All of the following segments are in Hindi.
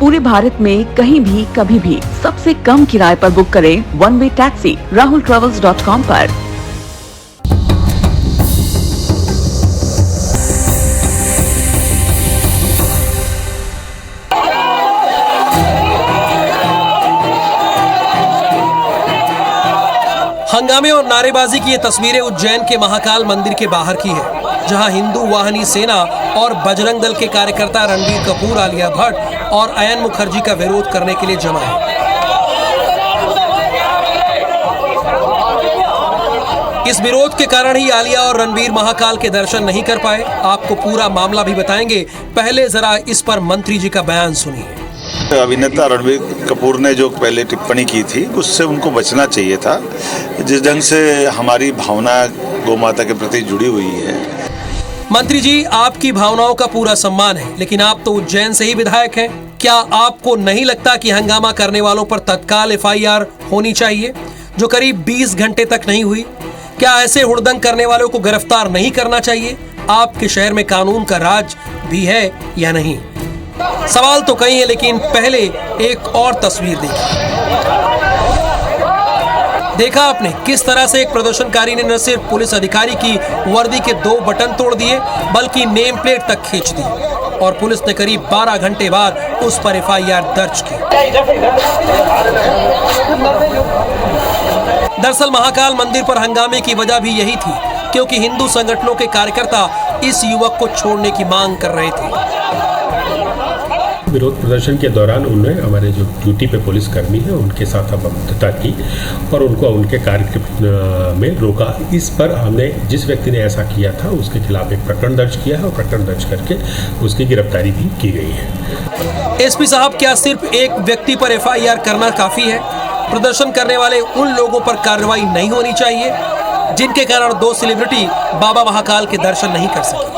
पूरे भारत में कहीं भी कभी भी सबसे कम किराए पर बुक करें वन वे टैक्सी rahultravels.com पर। हंगामे और नारेबाजी की ये तस्वीरें उज्जैन के महाकाल मंदिर के बाहर की है, जहां हिंदू वाहिनी सेना और बजरंग दल के कार्यकर्ता रणबीर कपूर, आलिया भट्ट और अयन मुखर्जी का विरोध करने के लिए जमा है। इस विरोध के कारण ही आलिया और रणबीर महाकाल के दर्शन नहीं कर पाए। आपको पूरा मामला भी बताएंगे, पहले जरा इस पर मंत्री जी का बयान सुनिए। अभिनेता रणबीर कपूर ने जो पहले टिप्पणी की थी उससे उनको बचना चाहिए था। जिस ढंग से हमारी भावना गौ माता के प्रति जुड़ी हुई है। मंत्री जी, आपकी भावनाओं का पूरा सम्मान है, लेकिन आप तो उज्जैन से ही विधायक हैं। क्या आपको नहीं लगता कि हंगामा करने वालों पर तत्काल एफआईआर होनी चाहिए, जो करीब 20 घंटे तक नहीं हुई? क्या ऐसे हुड़दंग करने वालों को गिरफ्तार नहीं करना चाहिए? आपके शहर में कानून का राज भी है या नहीं? सवाल तो कई है, लेकिन पहले एक और तस्वीर देखा आपने किस तरह से एक प्रदर्शनकारी ने न सिर्फ पुलिस अधिकारी की वर्दी के 2 बटन तोड़ दिए, बल्कि नेम प्लेट तक खींच दी, और पुलिस ने करीब 12 घंटे बाद उस पर एफआईआर दर्ज की। दरअसल महाकाल मंदिर पर हंगामे की वजह भी यही थी, क्योंकि हिंदू संगठनों के कार्यकर्ता इस युवक को छोड़ने की मांग कर रहे थे। विरोध प्रदर्शन के दौरान उन्होंने हमारे जो ड्यूटी पे पुलिसकर्मी है उनके साथ अभद्रता की और उनको उनके कार्य में रोका। इस पर हमने जिस व्यक्ति ने ऐसा किया था उसके खिलाफ एक प्रकरण दर्ज किया है और प्रकरण दर्ज करके उसकी गिरफ्तारी भी की गई है। एसपी साहब, क्या सिर्फ एक व्यक्ति पर एफआईआर करना काफी है? प्रदर्शन करने वाले उन लोगों पर कार्रवाई नहीं होनी चाहिए जिनके कारण 2 सेलिब्रिटी बाबा महाकाल के दर्शन नहीं कर सके?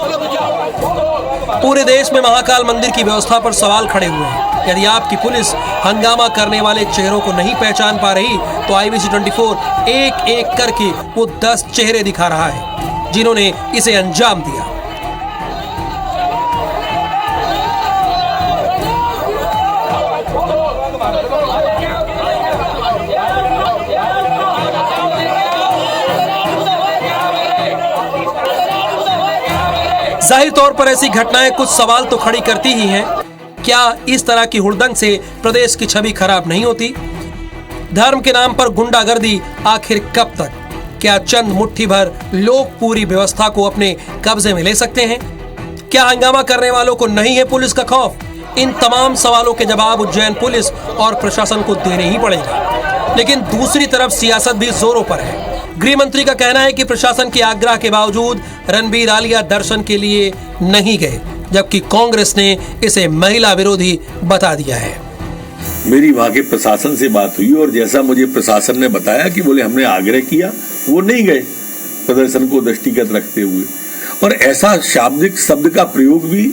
पूरे देश में महाकाल मंदिर की व्यवस्था पर सवाल खड़े हुए हैं। यदि आपकी पुलिस हंगामा करने वाले चेहरों को नहीं पहचान पा रही, तो IBC 24 एक एक करके वो 10 चेहरे दिखा रहा है जिन्होंने इसे अंजाम दिया। जाहिर तौर पर ऐसी घटनाएं कुछ सवाल तो खड़ी करती ही हैं। क्या इस तरह की हुड़दंग से प्रदेश की छवि खराब नहीं होती? धर्म के नाम पर गुंडागर्दी आखिर कब तक? क्या चंद मुट्ठी भर लोग पूरी व्यवस्था को अपने कब्जे में ले सकते हैं? क्या हंगामा करने वालों को नहीं है पुलिस का खौफ? इन तमाम सवालों के जवाब उज्जैन पुलिस और प्रशासन को देने ही पड़ेंगे। लेकिन दूसरी तरफ सियासत भी जोरों पर है। गृह मंत्री का कहना है कि प्रशासन के आग्रह के बावजूद रणबीर, आलिया दर्शन के लिए नहीं गए, जबकि कांग्रेस ने इसे महिला विरोधी बता दिया है। मेरी वहां के प्रशासन से बात हुई और जैसा मुझे प्रशासन ने बताया कि बोले हमने आग्रह किया, वो नहीं गए प्रदर्शन को दृष्टिगत रखते हुए। और ऐसा शाब्दिक शब्द का प्रयोग भी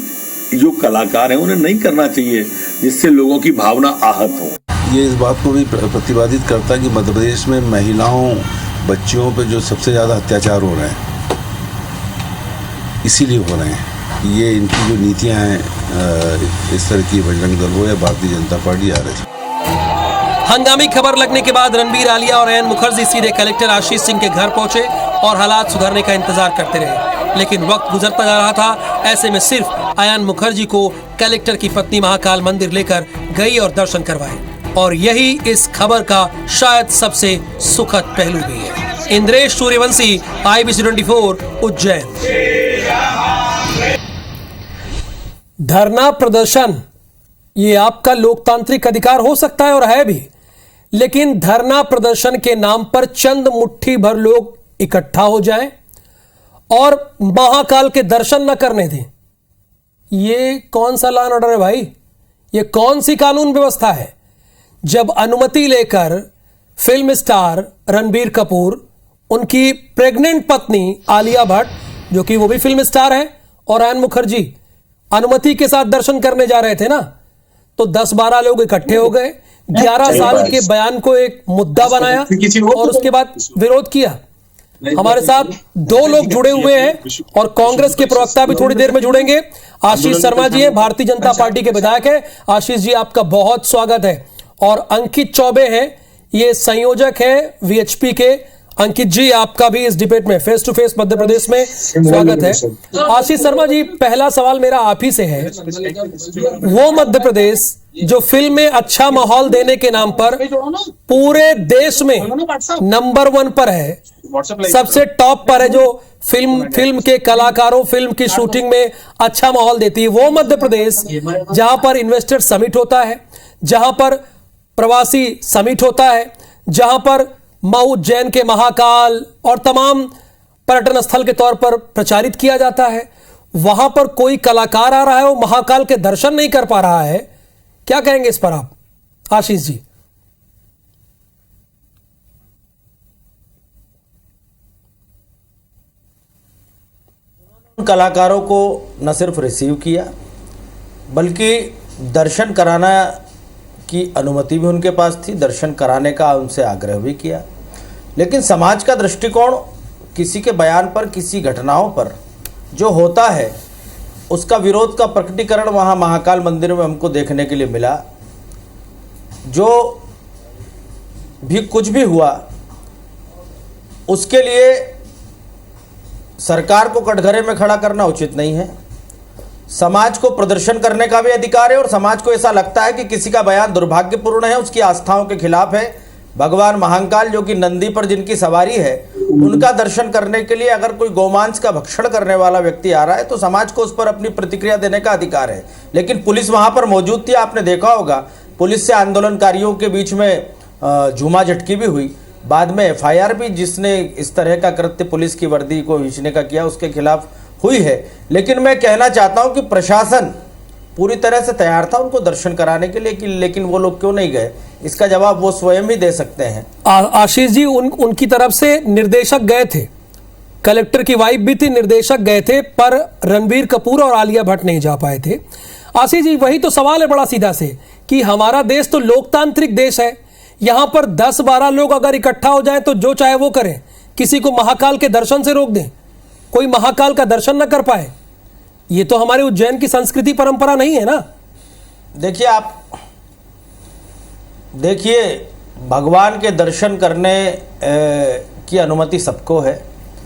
जो कलाकार हैं उन्हें नहीं करना चाहिए, जिससे लोगों की भावना आहत हो। ये इस बात को भी प्रतिपादित करता है कि मध्य प्रदेश में महिलाओं, बच्चियों पे जो सबसे ज़्यादा अत्याचार हो रहे हैं, इसीलिए हो रहे हैं। ये इनकी जो नीतियां हैं, इस तरह की बजरंग दल हो या भारतीय जनता पार्टी आ रही है। हंगामी खबर लगने के बाद रणबीर, आलिया और अयन मुखर्जी सीधे कलेक्टर आशीष सिंह के घर पहुंचे और हालात सुधरने का इंतजार करते रहे। लेकिन वक्त गुजरता जा रहा था। ऐसे में सिर्फ अयन मुखर्जी को कलेक्टर की पत्नी महाकाल मंदिर लेकर गई और दर्शन करवाए, और यही इस खबर का शायद सबसे सुखद पहलू भी है। इंद्रेश सूर्यवंशी, IBC 24, उज्जैन। धरना प्रदर्शन ये आपका लोकतांत्रिक अधिकार हो सकता है और है भी, लेकिन धरना प्रदर्शन के नाम पर चंद मुट्ठी भर लोग इकट्ठा हो जाएं और महाकाल के दर्शन न करने दें, ये कौन सा लॉ एंड ऑर्डर है भाई? ये कौन सी कानून व्यवस्था है? जब अनुमति लेकर फिल्म स्टार रणबीर कपूर, उनकी प्रेग्नेंट पत्नी आलिया भट्ट, जो कि वो भी फिल्म स्टार है, और अयन मुखर्जी अनुमति के साथ दर्शन करने जा रहे थे ना, तो 10-12 लोग इकट्ठे हो गए, 11 साल के बयान को एक मुद्दा बनाया और उसके बाद विरोध किया। हमारे साथ दो लोग जुड़े हुए हैं और कांग्रेस के प्रवक्ता भी थोड़ी देर में जुड़ेंगे। आशीष शर्मा जी हैं, भारतीय जनता पार्टी के विधायक हैं। आशीष जी, आपका बहुत स्वागत है। और अंकित चौबे हैं, ये संयोजक हैं वीएचपी के। अंकित जी, आपका भी इस डिबेट में face to face Madhya Pradesh में स्वागत है। आशीष शर्मा जी, पहला सवाल मेरा आप ही से है। वो मध्य प्रदेश जो फिल्म में अच्छा माहौल देने के नाम पर पूरे देश में नंबर 1 पर है, सबसे टॉप पर है, जो फिल्म के कलाकारों, फिल्म की शूटिंग में अच्छा माहौल देती है, वो मध्य प्रदेश जहां पर इन्वेस्टर समिट होता है, जहां पर प्रवासी समिट होता है, जहां पर मऊ उज्जैन के महाकाल और तमाम पर्यटन स्थल के तौर पर प्रचारित किया जाता है, वहां पर कोई कलाकार आ रहा है, वो महाकाल के दर्शन नहीं कर पा रहा है। क्या कहेंगे इस पर आप, आशीष जी? कलाकारों को न सिर्फ रिसीव किया बल्कि दर्शन कराना की अनुमति भी उनके पास थी, दर्शन कराने का उनसे आग्रह भी किया। लेकिन समाज का दृष्टिकोण किसी के बयान पर, किसी घटनाओं पर जो होता है, उसका विरोध का प्रकटीकरण वहाँ महाकाल मंदिर में हमको देखने के लिए मिला। जो भी कुछ भी हुआ उसके लिए सरकार को कटघरे में खड़ा करना उचित नहीं है। समाज को प्रदर्शन करने का भी अधिकार है और समाज को ऐसा लगता है कि किसी का बयान दुर्भाग्यपूर्ण है, उसकी आस्थाओं के खिलाफ है, भगवान महाकाल जो कि नंदी पर जिनकी सवारी है, उनका दर्शन करने के लिए अगर कोई गोमांस का भक्षण करने वाला व्यक्ति आ रहा है तो समाज को उस पर अपनी प्रतिक्रिया देने का अधिकार है। लेकिन पुलिस वहां पर मौजूद थी, आपने देखा होगा, पुलिस से आंदोलनकारियों के बीच में झूमा झटकी भी हुई। बाद में एफआईआर भी जिसने इस तरह का कृत्य पुलिस की वर्दी को खींचने का किया उसके खिलाफ हुई है। लेकिन मैं कहना चाहता हूं कि प्रशासन पूरी तरह से तैयार था उनको दर्शन कराने के लिए, लेकिन वो लोग क्यों नहीं गए, इसका जवाब वो स्वयं ही दे सकते हैं। आशीष जी, उनकी तरफ से निर्देशक गए थे, कलेक्टर की वाइफ भी थी, निर्देशक गए थे, पर रणबीर कपूर और आलिया भट्ट नहीं जा पाए थे। आशीष जी, वही तो सवाल है बड़ा सीधा से कि हमारा देश तो लोकतांत्रिक देश है, यहां पर 10-12 लोग अगर इकट्ठा हो जाए तो जो चाहे वो करें, किसी को महाकाल के दर्शन से रोक दें, कोई महाकाल का दर्शन न कर पाए, ये तो हमारे उज्जैन की संस्कृति परंपरा नहीं है ना। देखिए, आप देखिए, भगवान के दर्शन करने की अनुमति सबको है,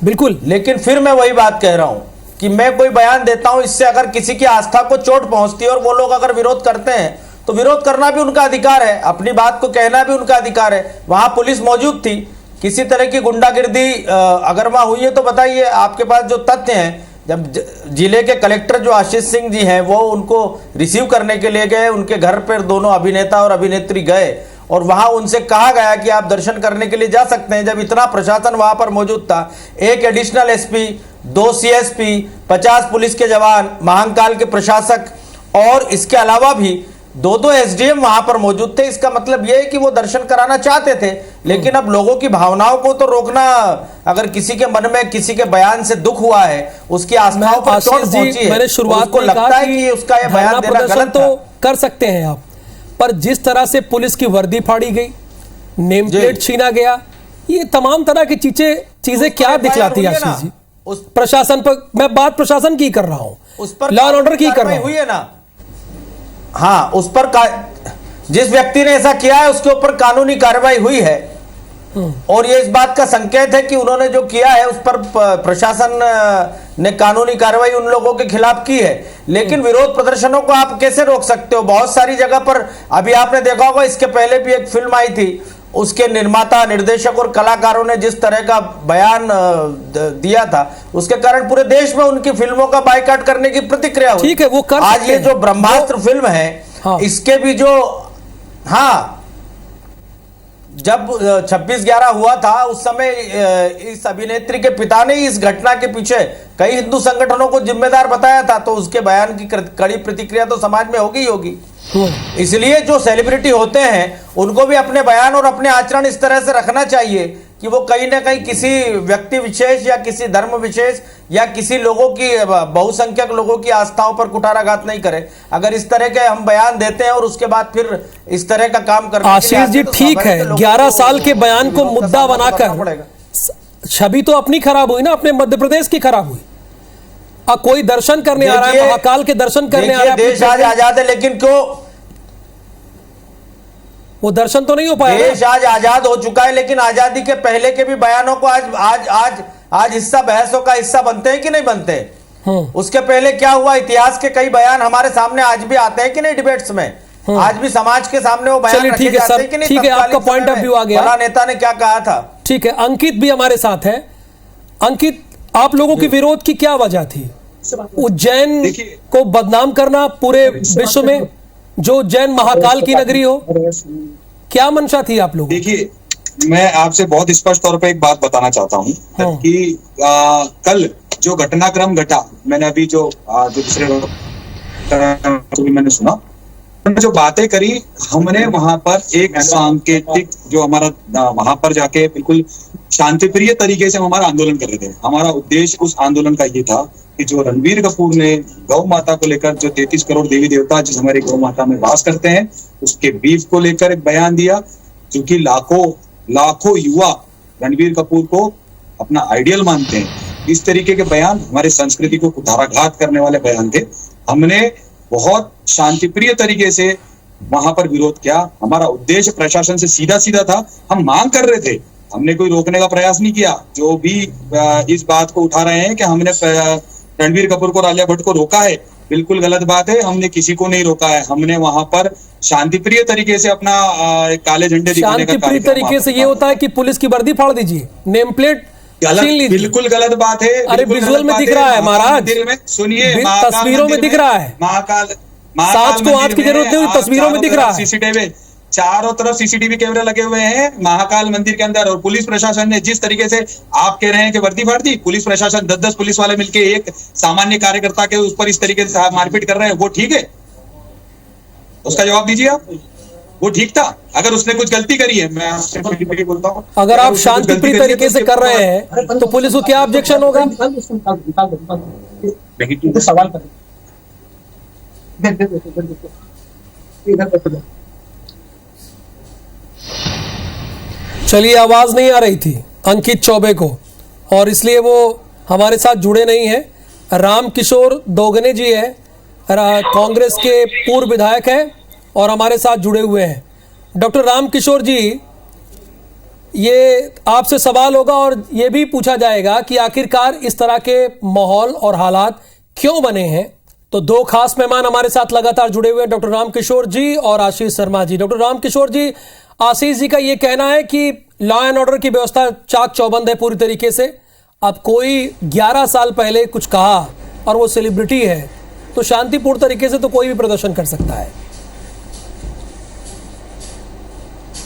बिल्कुल। लेकिन फिर मैं वही बात कह रहा हूं कि मैं कोई बयान देता हूं, इससे अगर किसी की आस्था को चोट पहुंचती है और वो लोग अगर विरोध करते हैं तो विरोध करना भी उनका अधिकार है, अपनी बात को कहना भी उनका अधिकार है। वहां पुलिस मौजूद थी, किसी तरह की गुंडागिर्दी अगर वहां हुई है तो बताइए, आपके पास जो तथ्य हैं। जब जिले के कलेक्टर जो आशीष सिंह जी हैं वो उनको रिसीव करने के लिए गए, उनके घर पर दोनों अभिनेता और अभिनेत्री गए और वहां उनसे कहा गया कि आप दर्शन करने के लिए जा सकते हैं। जब इतना प्रशासन वहां पर मौजूद था, एक एडिशनल एसपी, 2 सीएसपी, 50 पुलिस के जवान, महाकाल के प्रशासक और इसके अलावा भी 2 एसडीएम वहां पर मौजूद थे। इसका मतलब यह है कि वो दर्शन कराना चाहते थे, लेकिन अब लोगों की भावनाओं को तो रोकना, अगर किसी के मन में किसी के बयान से दुख हुआ है, उसकी आस्थाओं पर चोट पहुंची है, मैंने शुरुआत को लगता है कि उसका यह बयान देना गलत तो कर सकते हैं आप, पर जिस तरह से पुलिस की वर्दी फाड़ी गई, नेम प्लेट छीना गया, ये तमाम तरह की चीजें क्या दिखलाती है आशीष जी? उस प्रशासन पर मैं बात प्रशासन की कर रहा हूं, उस पर लॉ एंड ऑर्डर की कर रहा हूं। हुई है ना, हाँ, उस पर जिस व्यक्ति ने ऐसा किया है उसके ऊपर कानूनी कार्रवाई हुई है और ये इस बात का संकेत है कि उन्होंने जो किया है उस पर प्रशासन ने कानूनी कार्रवाई उन लोगों के खिलाफ की है। लेकिन विरोध प्रदर्शनों को आप कैसे रोक सकते हो? बहुत सारी जगह पर, अभी आपने देखा होगा, इसके पहले भी एक फिल्म आई थी, उसके निर्माता, निर्देशक और कलाकारों ने जिस तरह का बयान दिया था, उसके कारण पूरे देश में उनकी फिल्मों का बायकॉट करने की प्रतिक्रिया हुई। ठीक है, वो कर आज ये जो ब्रह्मास्त्र फिल्म है, हाँ, इसके भी जो, हाँ, जब 26/11 हुआ था उस समय इस अभिनेत्री के पिता ने इस घटना के पीछे कई हिंदू संगठनों को जिम्मेदार बताया था, तो उसके बयान की कड़ी प्रतिक्रिया तो समाज में होगी ही होगी। इसलिए जो सेलिब्रिटी होते हैं उनको भी अपने बयान और अपने आचरण इस तरह से रखना चाहिए कि वो कहीं ना कहीं किसी व्यक्ति विशेष या किसी धर्म विशेष या किसी लोगों की, बहुसंख्यक लोगों की आस्थाओं पर कुठाराघात नहीं करे। अगर इस तरह के हम बयान देते हैं और उसके बाद फिर इस तरह का काम करने, आशीष जी ठीक है, 11 साल के बयान को मुद्दा बनाकर छवि तो अपनी खराब हुई ना, अपने मध्य प्रदेश की खराब हुई। कोई दर्शन करने आ रहा है, महाकाल के दर्शन करने आ रहा है, देश आज आजाद है, लेकिन क्यों वो दर्शन तो नहीं हो पाया। देश आज आजाद हो चुका है, लेकिन आजादी के पहले के भी बयानों को आज हिस्सा, बहसों का हिस्सा बनते हैं कि नहीं बनते? उसके पहले क्या हुआ, इतिहास के कई बयान हमारे सामने आज भी आते हैं कि नहीं डिबेट्स में? आज भी समाज के सामने वो बयान रखे जाते हैं कि नहीं? ठीक है, आपका पॉइंट ऑफ व्यू आ गया। बड़ा नेता ने क्या कहा था? ठीक है, अंकित भी हमारे साथ है। अंकित, आप लोगों की विरोध की क्या वजह थी? उज्जैन को बदनाम करना पूरे विश्व में, जो उज्जैन महाकाल की नगरी हो, क्या मंशा थी आप लोगों? देखिए, मैं आपसे बहुत स्पष्ट तौर पे एक बात बताना चाहता हूँ कि कल जो घटनाक्रम घटा, मैंने अभी जो दूसरे मैंने सुना, जो बातें करी, हमने वहां पर एक सांकेतिक, जो हमारा वहां पर जाके बिल्कुल शांतिप्रिय तरीके से हम हमारा आंदोलन कर रहे थे। हमारा उद्देश्य उस आंदोलन का ये था कि जो रणबीर कपूर ने गौ माता को लेकर, जो 33 करोड़ देवी देवता जिस हमारी गौ माता में वास करते हैं, उसके बीफ को लेकर एक बयान दिया, क्योंकि लाखों युवा रणबीर कपूर को अपना आइडियल मानते हैं। इस तरीके के बयान हमारे संस्कृति को कुठाराघात करने वाले बयान थे। हमने बहुत शांतिप्रिय तरीके से वहां पर विरोध किया। हमारा उद्देश्य प्रशासन से सीधा सीधा था, हम मांग कर रहे थे, हमने कोई रोकने का प्रयास नहीं किया। जो भी इस बात को उठा रहे हैं कि हमने रणबीर कपूर को और आलिया भट्ट को रोका है, बिल्कुल गलत बात है। हमने किसी को नहीं रोका है। हमने वहां पर शांतिप्रिय तरीके से अपना काले झंडे दिखाने का शांतिप्रिय तरीके से ये होता है कि पुलिस की वर्दी फाड़ दीजिए, नेम प्लेट बिल्कुल गलत बात है। अरे विजुअल में दिख रहा है महाराज, सुनिए, तस्वीरों में दिख रहा है। महाकाल सांच को आंच की जरूरत नहीं, तस्वीरों में दिख रहा है। सीसीटीवी चारों तरफ सीसीटीवी कैमरे लगे हुए हैं महाकाल मंदिर के अंदर, और पुलिस प्रशासन ने जिस तरीके से आप कह रहे हैं कि वर्दी फाड़ दी, पुलिस प्रशासन 10-10 पुलिस वाले मिलके एक सामान्य कार्यकर्ता के उस पर इस तरीके से मारपीट कर रहे हैं, वो ठीक है? उसका जवाब दीजिए आप। वो ठीक था? अगर उसने कुछ गलती करी है, मैं आपसे बोलता हूँ, अगर आप शांतिप्रिय तरीके से कर रहे हैं तो पुलिस को क्या ऑब्जेक्शन होगा? सवाल चलिए, आवाज नहीं आ रही थी अंकित चौबे को, और इसलिए वो हमारे साथ जुड़े नहीं है। रामकिशोर दोगने जी है, कांग्रेस के पूर्व विधायक है और हमारे साथ जुड़े हुए हैं। डॉक्टर रामकिशोर जी, ये आपसे सवाल होगा और ये भी पूछा जाएगा कि आखिरकार इस तरह के माहौल और हालात क्यों बने हैं। तो दो खास मेहमान हमारे साथ लगातार जुड़े हुए हैं, डॉक्टर रामकिशोर जी और आशीष शर्मा जी। डॉक्टर रामकिशोर जी, आशीष जी का ये कहना है कि लॉ एंड ऑर्डर की व्यवस्था चाक चौबंद है पूरी तरीके से। अब कोई 11 साल पहले कुछ कहा और वो सेलिब्रिटी है, तो शांतिपूर्ण तरीके से तो कोई भी प्रदर्शन कर सकता है।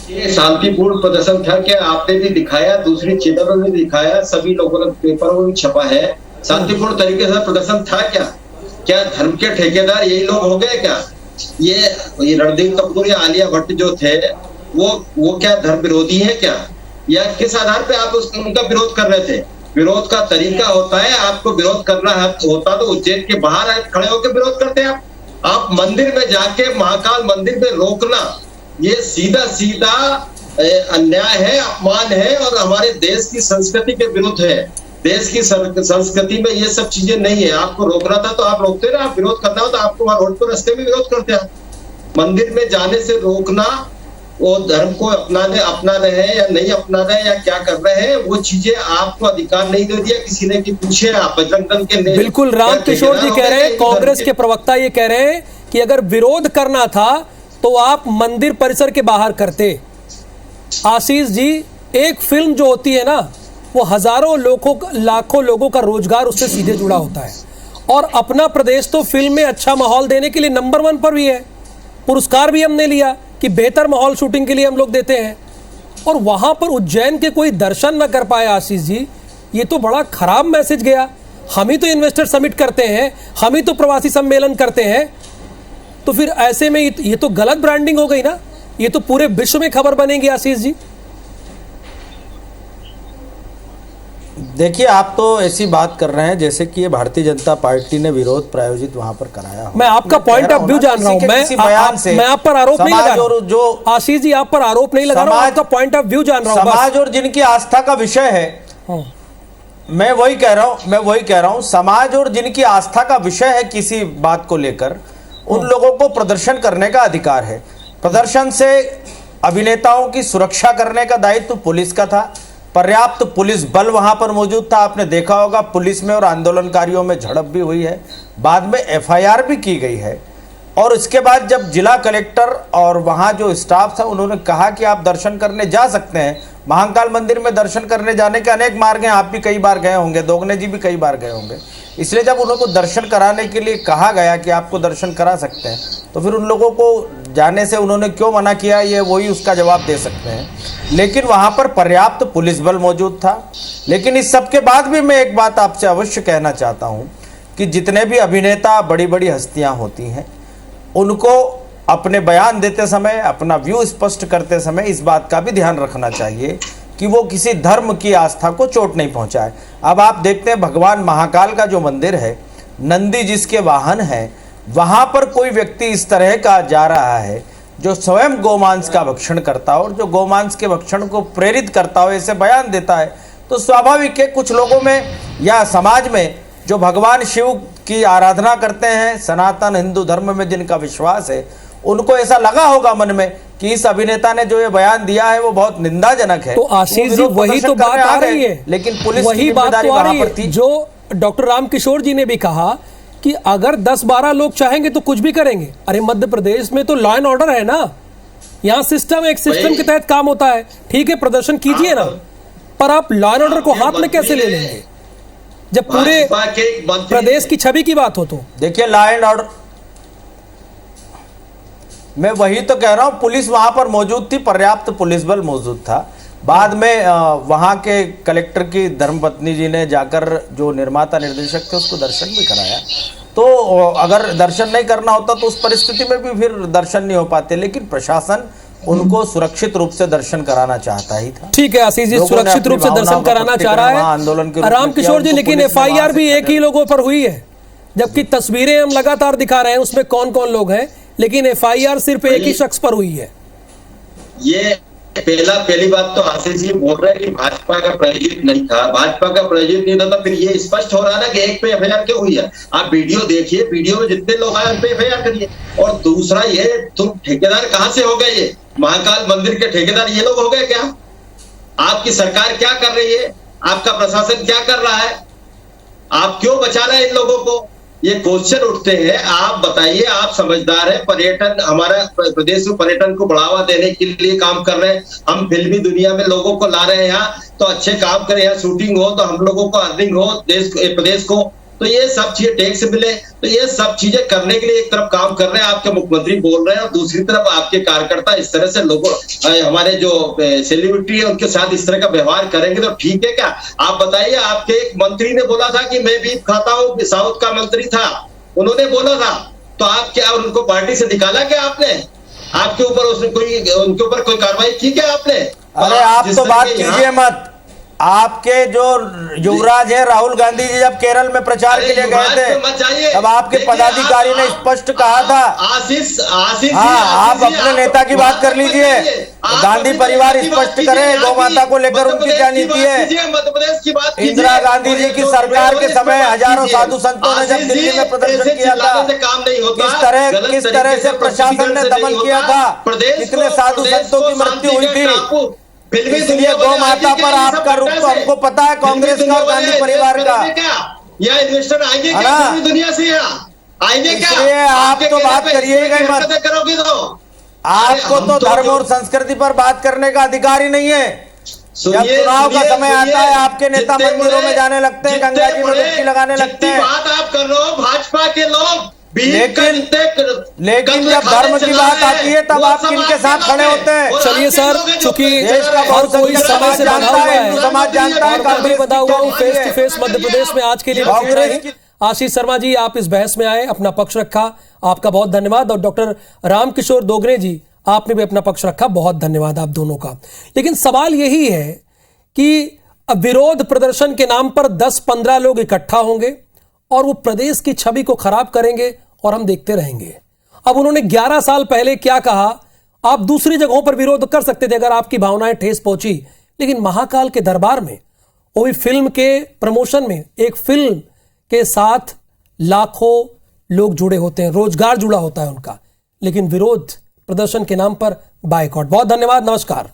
ये शांतिपूर्ण प्रदर्शन था क्या? आपने भी दिखाया, दूसरी चैनलों ने दिखाया, सभी लोगों ने पेपरों में भी छपा है। शांतिपूर्ण तरीके से प्रदर्शन था क्या? क्या धर्म के ठेकेदार यही लोग हो गए क्या? ये रणबीर कपूर या आलिया भट्ट जो थे, वो क्या धर्म विरोधी है क्या? या किस आधार पे आप उनका विरोध कर रहे थे? विरोध का तरीका होता है, आपको विरोध करना होता तो उज्जैन के बाहर खड़े होकर विरोध करते हैं। आप मंदिर में जाके, महाकाल मंदिर में रोकना, ये सीधा सीधा अन्याय है, अपमान है और हमारे देश की संस्कृति के विरुद्ध है। देश की संस्कृति में ये सब चीजें नहीं है। आपको रोकना था तो आप रोकते ना, आप विरोध करना हो तो आपको वहां रोड पर रास्ते में विरोध करते हैं। मंदिर में जाने से रोकना, वो धर्म को अपना रहे हैं या नहीं अपना रहे या क्या कर रहे हैं, वो चीजें आपको अधिकार नहीं दे दिया किसी ने कि पूछे आप बजरंग दल के। बिल्कुल, रामकिशोर जी कह रहे हैं, कांग्रेस के प्रवक्ता ये कह रहे हैं कि अगर विरोध करना था तो आप मंदिर परिसर के बाहर करते। आशीष जी, एक फिल्म जो होती है ना, वो हजारों लोगों, लाखों लोगों का रोजगार उससे सीधे जुड़ा होता है, और अपना प्रदेश तो फिल्म में अच्छा माहौल देने के लिए नंबर 1 पर भी है। पुरस्कार भी हमने लिया कि बेहतर माहौल शूटिंग के लिए हम लोग देते हैं, और वहां पर उज्जैन के कोई दर्शन न कर पाए। आशीष जी, ये तो बड़ा खराब मैसेज गया। हम ही तो इन्वेस्टर समिट करते हैं, हम ही तो प्रवासी सम्मेलन करते हैं, तो फिर ऐसे में ये तो गलत ब्रांडिंग हो गई ना। ये तो पूरे विश्व में खबर बनेगी। आशीष जी, देखिए, आप तो ऐसी बात कर रहे हैं जैसे कि ये भारतीय जनता पार्टी ने विरोध प्रायोजित वहां पर कराया हो। मैं आपका पॉइंट ऑफ व्यू जान रहा हूं। मैं आप पर आरोप नहीं लगा रहा हूं। आशीष जी, आप पर आरोप नहीं लगा रहा हूं, आपका पॉइंट ऑफ व्यू जान रहा हूं। समाज और जिनकी आस्था का विषय है मैं वही कह रहा हूं समाज और जिनकी आस्था का विषय है किसी बात को लेकर, उन लोगों को प्रदर्शन करने का अधिकार है। प्रदर्शन से अभिनेताओं की सुरक्षा करने का दायित्व पुलिस का था। पर्याप्त पुलिस बल वहां पर मौजूद था। आपने देखा होगा पुलिस में और आंदोलनकारियों में झड़प भी हुई है, बाद में एफआईआर भी की गई है। और इसके बाद जब जिला कलेक्टर और वहां जो स्टाफ था उन्होंने कहा कि आप दर्शन करने जा सकते हैं, महाकाल मंदिर में दर्शन करने जाने के अनेक मार्ग हैं, आप भी कई बार गए होंगे, दोगने जी भी कई बार गए होंगे, इसलिए जब उनको दर्शन कराने के लिए कहा गया कि आपको दर्शन करा सकते हैं, तो फिर उन लोगों को जाने से उन्होंने क्यों मना किया, ये वही उसका जवाब दे सकते हैं। लेकिन वहां पर पर्याप्त पुलिस बल मौजूद था। लेकिन इस सब के बाद भी मैं एक बात आपसे अवश्य कहना चाहता हूं कि जितने भी अभिनेता, बड़ी बड़ी हस्तियां होती हैं, उनको अपने बयान देते समय, अपना व्यू स्पष्ट करते समय इस बात का भी ध्यान रखना चाहिए कि वो किसी धर्म की आस्था को चोट नहीं पहुंचाए। अब आप देखते हैं भगवान महाकाल का जो मंदिर है, नंदी जिसके वाहन है, वहां पर कोई व्यक्ति इस तरह का जा रहा है जो स्वयं गोमांस का भक्षण करता हो और जो गोमांस के भक्षण को प्रेरित करता हो, ऐसे बयान देता है, तो स्वाभाविक है कुछ लोगों में या समाज में जो भगवान शिव की आराधना करते हैं, सनातन हिंदू धर्म में जिनका विश्वास है, उनको ऐसा लगा होगा मन में कि इस अभिनेता ने जो ये बयान दिया है वो बहुत निंदाजनक है। तो आशीष जी वही तो बात आ रही है, लेकिन पुलिस वही बात तो आ रही है जो डॉक्टर रामकिशोर जी ने भी कहा कि अगर 10-12 लोग चाहेंगे तो कुछ भी करेंगे। अरे मध्य प्रदेश में तो लॉ एंड ऑर्डर है ना, यहाँ सिस्टम, एक सिस्टम के तहत काम होता है। ठीक है, प्रदर्शन कीजिए ना, पर आप लॉ एंड ऑर्डर को हाथ में कैसे ले लेंगे जब पूरे प्रदेश की छवि की बात हो? तो देखिए लॉ एंड ऑर्डर, मैं वही तो कह रहा हूं, पुलिस वहां पर मौजूद थी, पर्याप्त पुलिस बल मौजूद था। बाद में वहां के कलेक्टर की धर्मपत्नी जी ने जाकर जो निर्माता निर्देशक थे उसको दर्शन भी कराया। तो अगर दर्शन नहीं करना होता तो उस परिस्थिति में भी फिर दर्शन नहीं हो पाते, लेकिन प्रशासन उनको सुरक्षित रूप से दर्शन कराना चाहता ही था। ठीक है आशीष जी, सुरक्षित रूप से दर्शन कराना चाह रहा है आंदोलन के रामकिशोर जी, लेकिन एफआईआर भी एक ही लोगों पर हुई है, जबकि तस्वीरें हम लगातार दिखा रहे हैं उसमें कौन कौन लोग हैं, लेकिन एफआईआर सिर्फ एक ही शख्स पर हुई है। ये पहली बात तो आशीष जी बोल रहे हैं कि भाजपा का प्रायोजित नहीं था। भाजपा का प्रायोजित नहीं था तो फिर ये स्पष्ट हो रहा ना कि एक पे एफआईआर क्यों हुई है। आप वीडियो देखिए, वीडियो में जितने लोग आए उन पे एफआईआर करिए। और दूसरा ये, तुम ठेकेदार कहां से हो गए? ये महाकाल मंदिर के ठेकेदार ये लोग हो गए क्या? आपकी सरकार क्या कर रही है? आपका प्रशासन क्या कर रहा है? आप क्यों बचा रहे हैं इन लोगों को? ये क्वेश्चन उठते हैं। आप बताइए, आप समझदार हैं, पर्यटन, हमारा प्रदेश में पर्यटन को बढ़ावा देने के लिए काम कर रहे हैं, हम फिल्मी दुनिया में लोगों को ला रहे हैं यहाँ, तो अच्छे काम करें, यहाँ शूटिंग हो तो हम लोगों को अर्निंग हो, प्रदेश को, तो ये सब चीजें टैक्स मिले, तो ये सब चीजें करने के लिए एक तरफ काम कर रहे हैं आपके मुख्यमंत्री बोल रहे हैं, और दूसरी तरफ आपके कार्यकर्ता इस तरह से लोगों, हमारे जो सेलिब्रिटी है उनके साथ इस तरह का व्यवहार करेंगे तो ठीक है क्या? आप बताइए, आपके एक मंत्री ने बोला था कि मैं बीफ खाता हूँ, साउथ का मंत्री था, उन्होंने बोला था, तो आप क्या उनको पार्टी से निकाला क्या आपने? आपके ऊपर उसने उनके ऊपर कोई कार्रवाई की क्या आपने? अरे आप तो बात कीजिए मत। आपके जो युवराज है राहुल गांधी जी जब केरल में प्रचार के लिए गए थे तब आपके पदाधिकारी ने स्पष्ट कहा था। आशीष आप अपने नेता की बात कर लीजिए। गांधी परिवार स्पष्ट करे गौ माता को लेकर उनकी क्या नीति है। मध्य प्रदेश की बात, इंदिरा गांधी जी की सरकार के समय हजारों साधु संतों ने जब दिल्ली में प्रदर्शन किया था, किस तरह से प्रशासन ने दमन किया था, कितने साधु संतों की मृत्यु हुई थी। इसलिए गौ माता पर आपका रुख तो हमको पता है, कांग्रेस का और गांधी परिवार का। या इन्वेस्टर आएंगे क्या पूरी दुनिया से? यहाँ आएंगे क्या? इसलिए आप तो बात करिएगा ही मत। करोगे तो आपको तो धर्म और संस्कृति पर बात करने का अधिकार ही नहीं है। जब चुनाव का समय आता है आपके नेता मंदिरों में जाने लगते हैं, गंगा जी में डुबकी लगाने लगते हैं। बात आप कर रहे हो भाजपा के लोग, लेकिन जब धर्म की बात आती है तब आप किनके साथ खड़े होते हैं? चलिए सर, चूंकि हर कोई समय से बंधा हुआ है, समाज जानता है, कांग्रेस बंधा हुआ हूँ। Face to face Madhya Pradesh में आज के लिए कांग्रेस। आशीष शर्मा जी, आप इस बहस में आए, अपना पक्ष रखा, आपका बहुत धन्यवाद। और डॉक्टर रामकिशोर दोगने जी, आपने भी अपना पक्ष रखा, बहुत धन्यवाद आप दोनों का। लेकिन सवाल यही है कि विरोध प्रदर्शन के नाम पर 10-15 लोग इकट्ठा होंगे और वो प्रदेश की छवि को खराब करेंगे और हम देखते रहेंगे। अब उन्होंने 11 साल पहले क्या कहा, आप दूसरी जगहों पर विरोध कर सकते थे अगर आपकी भावनाएं ठेस पहुंची, लेकिन महाकाल के दरबार में वो भी फिल्म के प्रमोशन में। एक फिल्म के साथ लाखों लोग जुड़े होते हैं, रोजगार जुड़ा होता है उनका, लेकिन विरोध प्रदर्शन के नाम पर बायकॉट। बहुत धन्यवाद, नमस्कार।